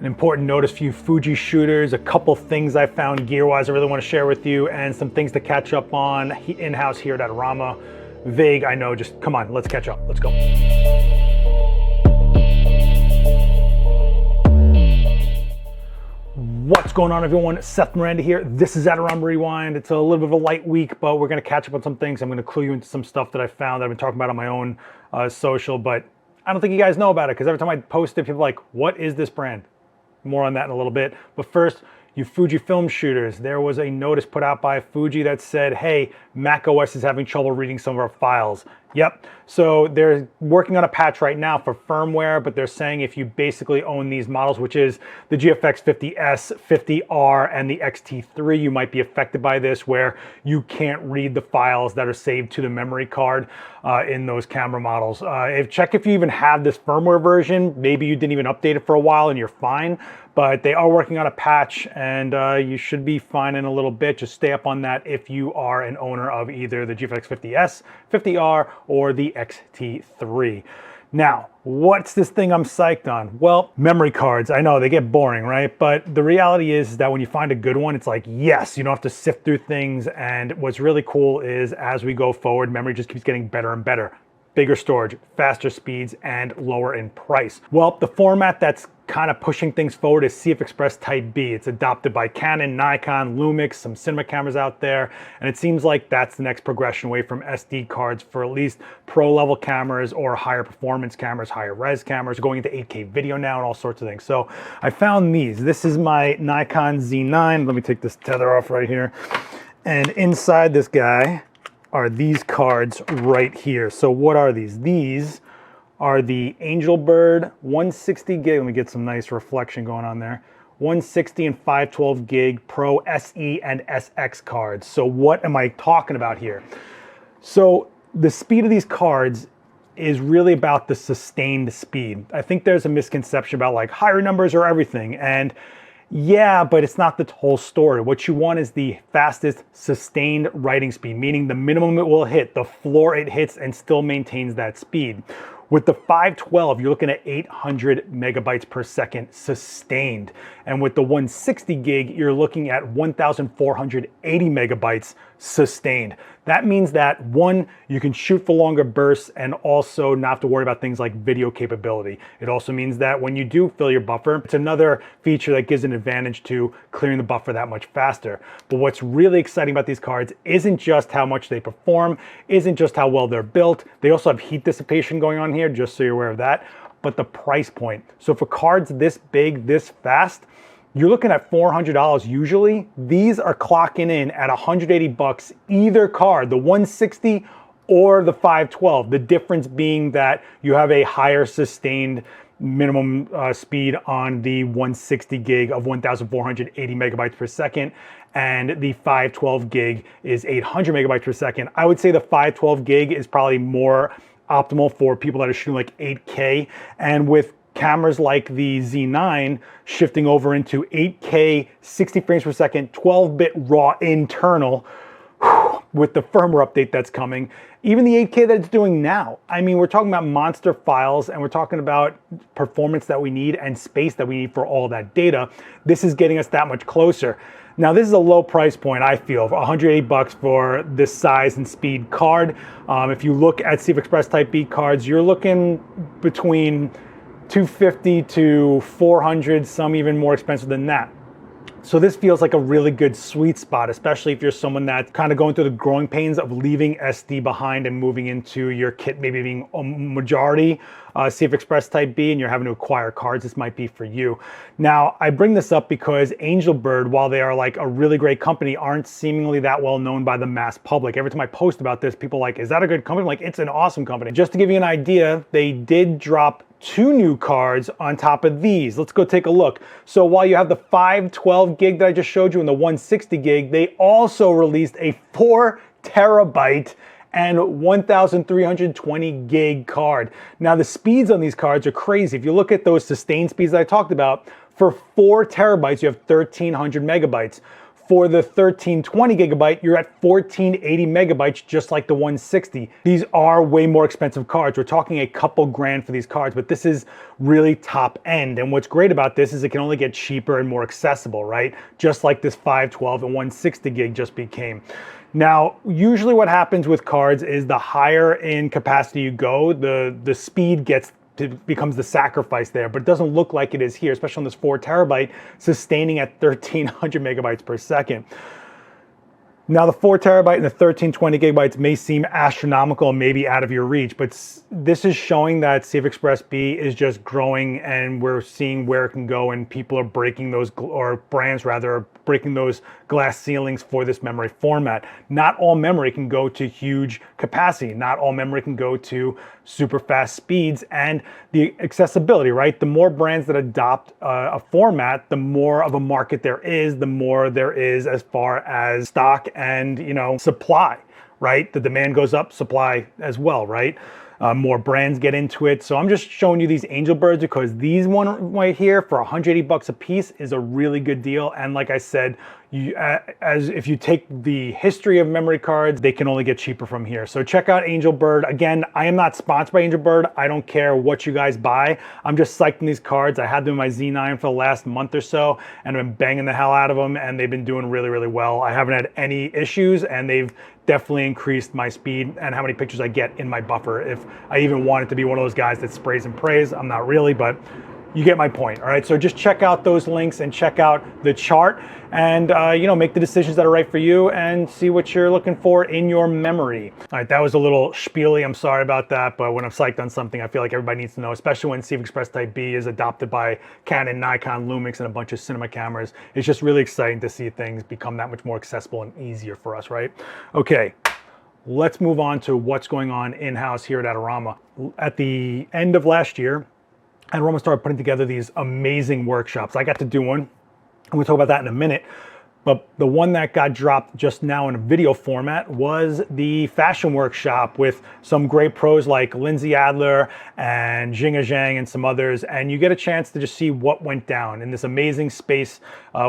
An important notice for you Fuji shooters, a couple things I found gear-wise I really want to share with you, and some things to catch up on in-house here at Adorama. Vague, I know, just come on, let's catch up, let's go. What's going on, everyone? Seth Miranda here. This is Adorama Rewind. It's a little bit of a light week, but we're going to catch up on some things. I'm going to clue you into some stuff that I found that I've been talking about on my own social, but I don't think you guys know about it because every time I post it, people are like, what is this brand? More on that in a little bit. But first, you Fujifilm shooters, there was a notice put out by Fuji that said, hey, macOS is having trouble reading some of our files. Yep, so they're working on a patch right now for firmware, but they're saying if you basically own these models, which is the GFX 50S, 50R, and the XT3, you might be affected by this, where you can't read the files that are saved to the memory card in those camera models. Check if you even have this firmware version. Maybe you didn't even update it for a while and you're fine, but they are working on a patch and you should be fine in a little bit. Just stay up on that if you are an owner of either the GFX 50S, 50R, or the XT3. Now, what's this thing I'm psyched on? Well, memory cards. I know they get boring, right? But the reality is that when you find a good one, it's like, yes, you don't have to sift through things. And what's really cool is as we go forward, memory just keeps getting better and better. Bigger storage, faster speeds, and lower in price. Well, the format that's kind of pushing things forward is Espress Type B. It's adopted by Canon, Nikon, Lumix, some cinema cameras out there, and it seems like that's the next progression away from SD cards for at least pro-level cameras or higher performance cameras, higher res cameras, going into 8K video now and all sorts of things. So I found these. This is my Nikon Z9. Let me take this tether off right here. And inside this guy are these cards right here. So what are these? These are the Angelbird 160 gig. Let me get some nice reflection going on there. 160 and 512 gig Pro SE and SX cards. So what am I talking about here? So the speed of these cards is really about the sustained speed. I think there's a misconception about like higher numbers are everything. And yeah, but it's not the whole story. What you want is the fastest sustained writing speed, meaning the minimum it will hit, the floor it hits, and still maintains that speed. With the 512, you're looking at 800 megabytes per second sustained. And with the 160 gig, you're looking at 1,480 megabytes sustained. That means that one, you can shoot for longer bursts and also not have to worry about things like video capability. It also means that when you do fill your buffer, it's another feature that gives an advantage to clearing the buffer that much faster. But what's really exciting about these cards isn't just how much they perform, isn't just how well they're built. They also have heat dissipation going on here, just so you're aware of that, but the price point. So for cards this big, this fast, you're looking at $400 usually. These are clocking in at 180 bucks either card, the 160 or the 512. The difference being that you have a higher sustained minimum speed on the 160 gig of 1,480 megabytes per second, and the 512 gig is 800 megabytes per second. I would say the 512 gig is probably more optimal for people that are shooting like 8K, and with cameras like the Z9 shifting over into 8K, 60 frames per second, 12-bit raw internal, with the firmware update that's coming, even the 8K that it's doing now. I mean, we're talking about monster files and we're talking about performance that we need and space that we need for all that data. This is getting us that much closer. Now, this is a low price point, I feel, for 180 bucks for this size and speed card. If you look at Espress Type B cards, you're looking between 250 to 400, some even more expensive than that. So this feels like a really good sweet spot, especially if you're someone that's kind of going through the growing pains of leaving SD behind and moving into your kit maybe being a majority Espress Type B and you're having to acquire cards. This might be for you. Now, I bring this up because Angelbird, while they are like a really great company, aren't seemingly that well known by the mass public. Every time I post about this, people are like, is that a good company? I'm like, it's an awesome company. Just to give you an idea, they did drop 2 new cards on top of these. Let's go take a look. So while you have the 512 gig that I just showed you and the 160 gig, they also released a 4 terabyte and 1,320 gig card. Now the speeds on these cards are crazy. If you look at those sustained speeds that I talked about, for 4 terabytes, you have 1,300 megabytes. For the 1320 gigabyte, you're at 1480 megabytes, just like the 160. These are way more expensive cards. We're talking a couple grand for these cards, but this is really top end. And what's great about this is it can only get cheaper and more accessible, right? Just like this 512 and 160 gig just became. Now, usually what happens with cards is the higher in capacity you go, the speed becomes the sacrifice there, but it doesn't look like it is here, especially on this 4 terabyte sustaining at 1300 megabytes per second. Now the 4 terabyte and the 1320 gigabytes may seem astronomical and maybe out of your reach, but this is showing that CFexpress-B is just growing, and we're seeing where it can go, and people are breaking those, or brands rather, are breaking those glass ceilings for this memory format. Not all memory can go to huge capacity. Not all memory can go to super fast speeds, and the accessibility, right? The more brands that adopt a format, the more of a market there is, the more there is as far as stock and, you know, supply, right? The demand goes up, supply as well, right? More brands get into it. So I'm just showing you these Angelbirds because these one right here for 180 bucks a piece is a really good deal. And like I said, if you take the history of memory cards, they can only get cheaper from here. So check out Angelbird. Again, I am not sponsored by Angelbird. I don't care what you guys buy. I'm just psyching these cards. I had them in my Z9 for the last month or so, and I've been banging the hell out of them, and they've been doing really, really well. I haven't had any issues, and they've definitely increased my speed and how many pictures I get in my buffer. If I even wanted to be one of those guys that sprays and prays, I'm not really, but you get my point. All right, so just check out those links and check out the chart, and you know, make the decisions that are right for you and see what you're looking for in your memory. All right, that was a little spiely. I'm sorry about that, but when I'm psyched on something, I feel like everybody needs to know, especially when CFexpress Type B is adopted by Canon, Nikon, Lumix, and a bunch of cinema cameras. It's just really exciting to see things become that much more accessible and easier for us, right? Okay. Let's move on to what's going on in-house here at Adorama. At the end of last year, Adorama started putting together these amazing workshops. I got to do one, and we'll talk about that in a minute. But the one that got dropped just now in a video format was the fashion workshop with some great pros like Lindsay Adler and Jinga Zhang and some others. And you get a chance to just see what went down in this amazing space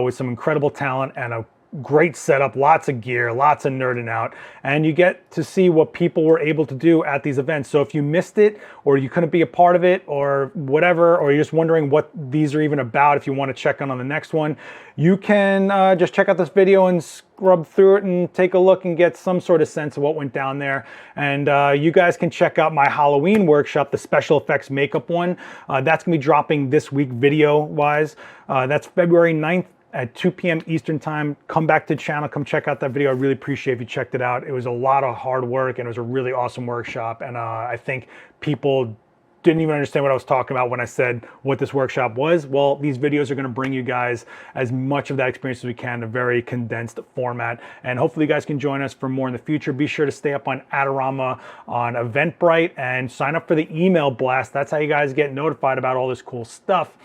with some incredible talent and a great setup, lots of gear, lots of nerding out, and you get to see what people were able to do at these events. So if you missed it, or you couldn't be a part of it, or whatever, or you're just wondering what these are even about, if you want to check on the next one, you can just check out this video and scrub through it and take a look and get some sort of sense of what went down there. And you guys can check out my Halloween workshop, the special effects makeup one. That's gonna be dropping this week video-wise. That's February 9th. At 2 p.m. Eastern time. Come back to the channel, come check out that video. I really appreciate if you checked it out. It was a lot of hard work, and it was a really awesome workshop. And I think people didn't even understand what I was talking about when I said what this workshop was. Well, these videos are gonna bring you guys as much of that experience as we can in a very condensed format. And hopefully you guys can join us for more in the future. Be sure to stay up on Adorama on Eventbrite and sign up for the email blast. That's how you guys get notified about all this cool stuff.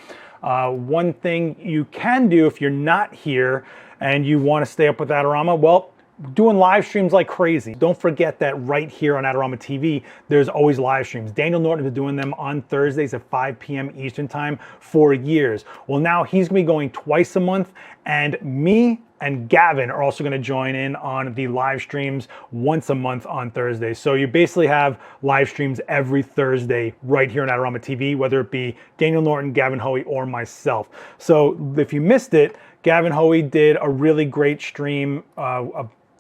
One thing you can do if you're not here and you want to stay up with Adorama, well, doing live streams like crazy. Don't forget that right here on Adorama TV, there's always live streams. Daniel Norton has been doing them on Thursdays at 5 p.m. Eastern time for years. Well, now he's gonna be going twice a month, and me and Gavin are also gonna join in on the live streams once a month on Thursdays. So you basically have live streams every Thursday right here on Adorama TV, whether it be Daniel Norton, Gavin, Hoey, or myself. So if you missed it, Gavin Hoey did a really great stream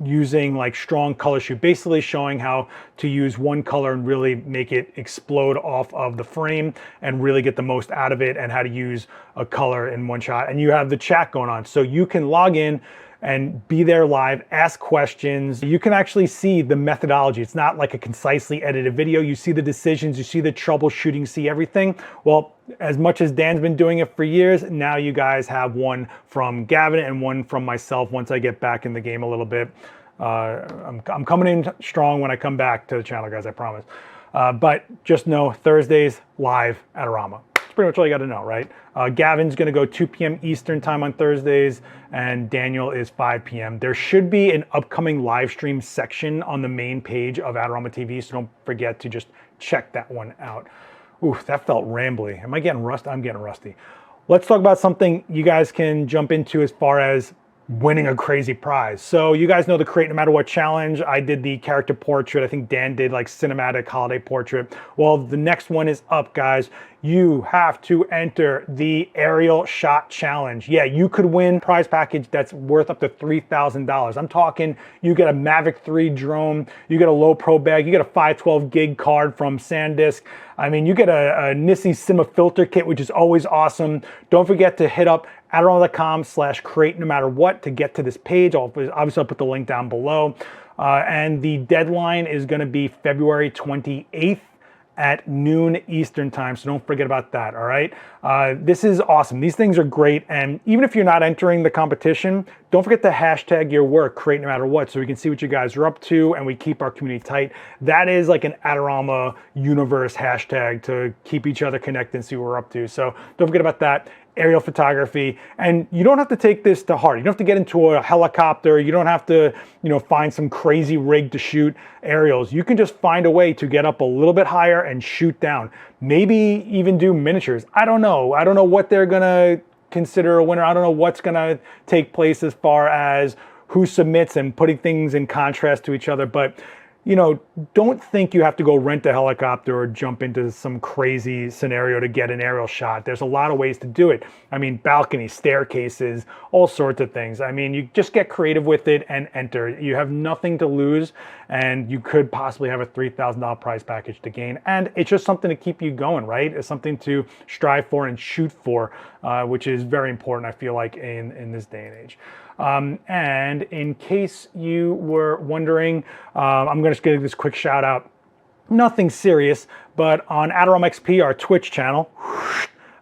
using like strong color shoot, basically showing how to use one color and really make it explode off of the frame and really get the most out of it, and how to use a color in one shot. And you have the chat going on, so you can log in and be there live, ask questions. You can actually see the methodology. It's not like a concisely edited video. You see the decisions, you see the troubleshooting, you see everything. Well, as much as Dan's been doing it for years, now you guys have one from Gavin and one from myself once I get back in the game a little bit. I'm coming in strong when I come back to the channel, guys, I promise. But just know, Thursdays, live at Adorama. That's pretty much all you got to know, right? Gavin's going to go 2 p.m. Eastern time on Thursdays, and Daniel is 5 p.m. There should be an upcoming live stream section on the main page of Adorama TV, so don't forget to just check that one out. Ooh, that felt rambly. Am I getting rusty? I'm getting rusty. Let's talk about something you guys can jump into as far as winning a crazy prize. So you guys know the Create No Matter What challenge. I did the character portrait. I think Dan did like cinematic holiday portrait. Well, the next one is up, guys. You have to enter the aerial shot challenge. Yeah, you could win prize package that's worth up to $3,000. I'm talking you get a Mavic 3 drone, you get a low pro bag, you get a 512 gig card from SanDisk. I mean, you get a Nissi Cinema filter kit, which is always awesome. Don't forget to hit up Adorama.com/create no matter what to get to this page. Obviously, I'll put the link down below. And the deadline is going to be February 28th at noon Eastern time, so don't forget about that, all right? This is awesome. These things are great, and even if you're not entering the competition, don't forget to hashtag your work, Create No Matter What, so we can see what you guys are up to and we keep our community tight. That is like an Adorama universe hashtag to keep each other connected and see what we're up to. So don't forget about that. Aerial photography, and you don't have to take this to heart. You don't have to get into a helicopter. You don't have to, find some crazy rig to shoot aerials. You can just find a way to get up a little bit higher and shoot down. Maybe even do miniatures. I don't know. I don't know what they're gonna consider a winner. I don't know what's gonna take place as far as who submits and putting things in contrast to each other, but don't think you have to go rent a helicopter or jump into some crazy scenario to get an aerial shot. There's a lot of ways to do it. I mean, balconies, staircases, all sorts of things. I mean, you just get creative with it and enter. You have nothing to lose, and you could possibly have a $3,000 prize package to gain. And it's just something to keep you going, right? It's something to strive for and shoot for, which is very important, I feel like, in this day and age. And in case you were wondering, I'm going to give this quick shout out. Nothing serious, but on AdoramaXP, our Twitch channel,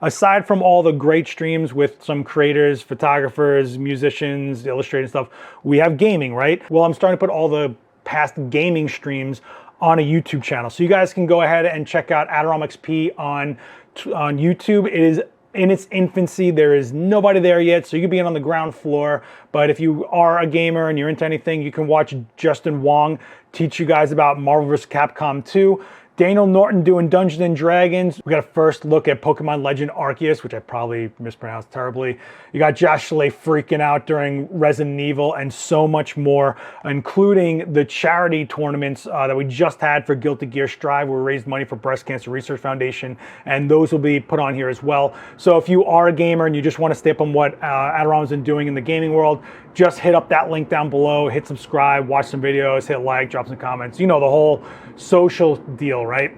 aside from all the great streams with some creators, photographers, musicians, illustrators stuff, we have gaming, right? Well, I'm starting to put all the past gaming streams on a YouTube channel. So you guys can go ahead and check out AdoramaXP on YouTube. It is in its infancy. There is nobody there yet, so you could be on the ground floor. But if you are a gamer and you're into anything, you can watch Justin Wong teach you guys about Marvel vs. Capcom 2. Daniel Norton doing Dungeons and Dragons. We got a first look at Pokemon Legend Arceus, which I probably mispronounced terribly. You got Josh Shelley freaking out during Resident Evil and so much more, including the charity tournaments that we just had for Guilty Gear Strive, where we raised money for Breast Cancer Research Foundation, and those will be put on here as well. So if you are a gamer and you just want to stay up on what Adorama's been doing in the gaming world, just hit up that link down below, hit subscribe, watch some videos, hit like, drop some comments. The whole social deal, right?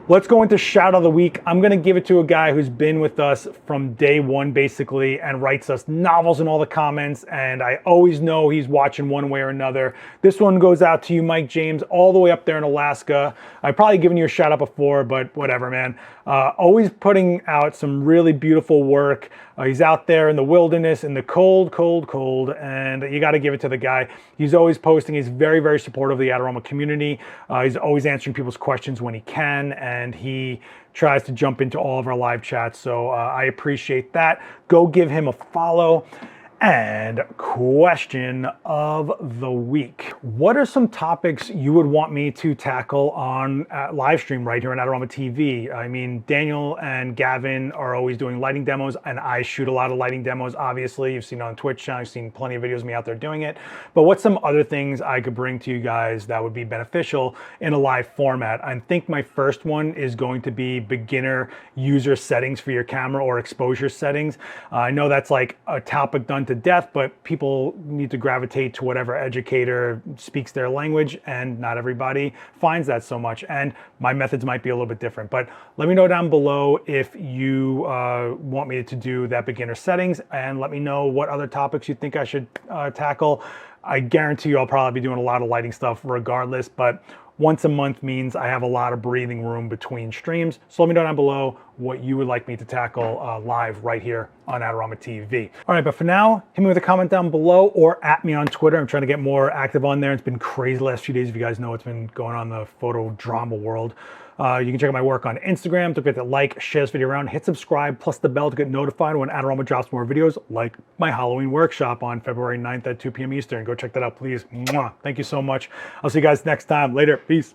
Let's go into shout of the week. I'm gonna give it to a guy who's been with us from day one, basically, and writes us novels in all the comments, and I always know he's watching one way or another. This one goes out to you, Mike James, all the way up there in Alaska. I've probably given you a shout out before, but whatever, man. Always putting out some really beautiful work. He's out there in the wilderness, in the cold, cold, cold, and you got to give it to the guy. He's always posting. He's very, very supportive of the Adorama community. He's always answering people's questions when he can, and he tries to jump into all of our live chats, so I appreciate that. Go give him a follow. And question of the week. What are some topics you would want me to tackle on live stream right here on Adorama TV? I mean, Daniel and Gavin are always doing lighting demos, and I shoot a lot of lighting demos, obviously. You've seen it on Twitch channel, you've seen plenty of videos of me out there doing it. But what's some other things I could bring to you guys that would be beneficial in a live format? I think my first one is going to be beginner user settings for your camera, or exposure settings. I know that's like a topic done to death, but people need to gravitate to whatever educator speaks their language, and not everybody finds that so much, and my methods might be a little bit different. But let me know down below if you want me to do that beginner settings, and let me know what other topics you think I should tackle. I guarantee you I'll probably be doing a lot of lighting stuff regardless, but once a month means I have a lot of breathing room between streams. So let me know down below what you would like me to tackle live right here on Adorama TV. All right, but for now, hit me with a comment down below or at me on Twitter. I'm trying to get more active on there. It's been crazy the last few days. If you guys know what's been going on in the photo drama world. You can check out my work on Instagram. Don't forget to like, share this video around, hit subscribe, plus the bell to get notified when Adorama drops more videos, like my Halloween workshop on February 9th at 2 p.m. Eastern. Go check that out, please. Mwah. Thank you so much. I'll see you guys next time. Later. Peace.